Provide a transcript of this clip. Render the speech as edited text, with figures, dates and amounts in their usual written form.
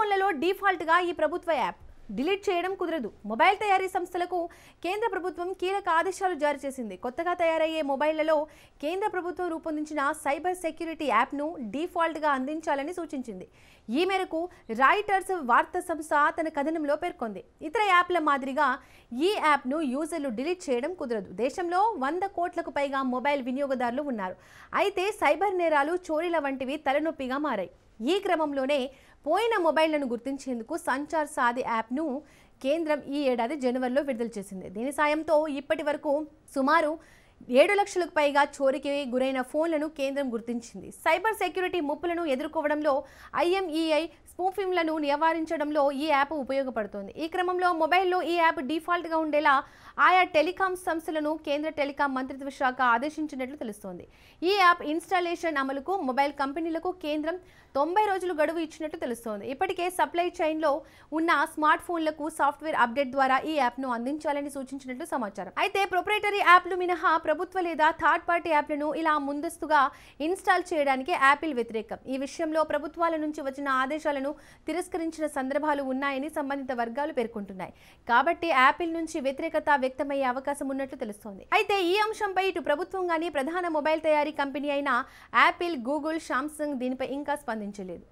ఫోన్లలో డిఫాల్ట్గా ఈ ప్రభుత్వ యాప్ డిలీట్ చేయడం కుదరదు. మొబైల్ తయారీ సంస్థలకు కేంద్ర ప్రభుత్వం కీలక ఆదేశాలు జారీ చేసింది. కొత్తగా తయారయ్యే మొబైళ్లలో కేంద్ర ప్రభుత్వం రూపొందించిన సైబర్ సెక్యూరిటీ యాప్ను డిఫాల్ట్గా అందించాలని సూచించింది. ఈ మేరకు రాయిటర్స్ వార్తా సంస్థ తన కథనంలో పేర్కొంది. ఇతర యాప్ల మాదిరిగా ఈ యాప్ను యూజర్లు డిలీట్ చేయడం కుదరదు. దేశంలో 100 కోట్లకు పైగా మొబైల్ వినియోగదారులు ఉన్నారు. అయితే సైబర్ నేరాలు, చోరీల వంటివి తలనొప్పిగా మారాయి. ఈ క్రమంలోనే పోయిన మొబైళ్లను గుర్తించేందుకు సంచార్ సాధి యాప్ను కేంద్రం ఈ ఏడాది జనవరిలో విడుదల చేసింది. దీని సాయంతో ఇప్పటి వరకు సుమారు 7 లక్షలకు పైగా చోరీకి గురైన ఫోన్లను కేంద్రం గుర్తించింది. సైబర్ సెక్యూరిటీ ముప్పులను ఎదుర్కోవడంలో IMEI స్పూఫింగ్లను నివారించడంలో ఈ యాప్ ఉపయోగపడుతోంది. ఈ క్రమంలో మొబైల్లో ఈ యాప్ డిఫాల్ట్గా ఉండేలా ఆయా టెలికాం సంస్థలను కేంద్ర టెలికాం మంత్రిత్వ శాఖ ఆదేశించినట్లు తెలుస్తోంది. ఈ యాప్ ఇన్స్టాలేషన్ అమలుకు మొబైల్ కంపెనీలకు కేంద్రం 90 రోజులు గడువు ఇచ్చినట్లు తెలుస్తోంది. ఇప్పటికే సప్లై చైన్లో ఉన్న స్మార్ట్ ఫోన్లకు సాఫ్ట్వేర్ అప్డేట్ ద్వారా ఈ యాప్ను అందించాలని సూచించినట్లు సమాచారం. అయితే ప్రొప్రైటరీ యాప్లు మినహా ప్రభుత్వ లేదా థర్డ్ పార్టీ యాప్లను ఇలా ముందస్తుగా ఇన్స్టాల్ చేయడానికి యాపిల్ వ్యతిరేకం. ఈ విషయంలో ప్రభుత్వాల నుంచి వచ్చిన ఆదేశాలను తిరస్కరించిన సందర్భాలు ఉన్నాయని సంబంధిత వర్గాలు పేర్కొంటున్నాయి. కాబట్టి యాపిల్ నుంచి వ్యతిరేకత వ్యక్తమయ్యే అవకాశం ఉన్నట్లు తెలుస్తోంది. అయితే ఈ అంశంపై ఇటు ప్రభుత్వం గానీ ప్రధాన మొబైల్ తయారీ కంపెనీ అయిన యాపిల్, గూగుల్, శాంసంగ్ దీనిపై ఇంకా స్పందించలేదు.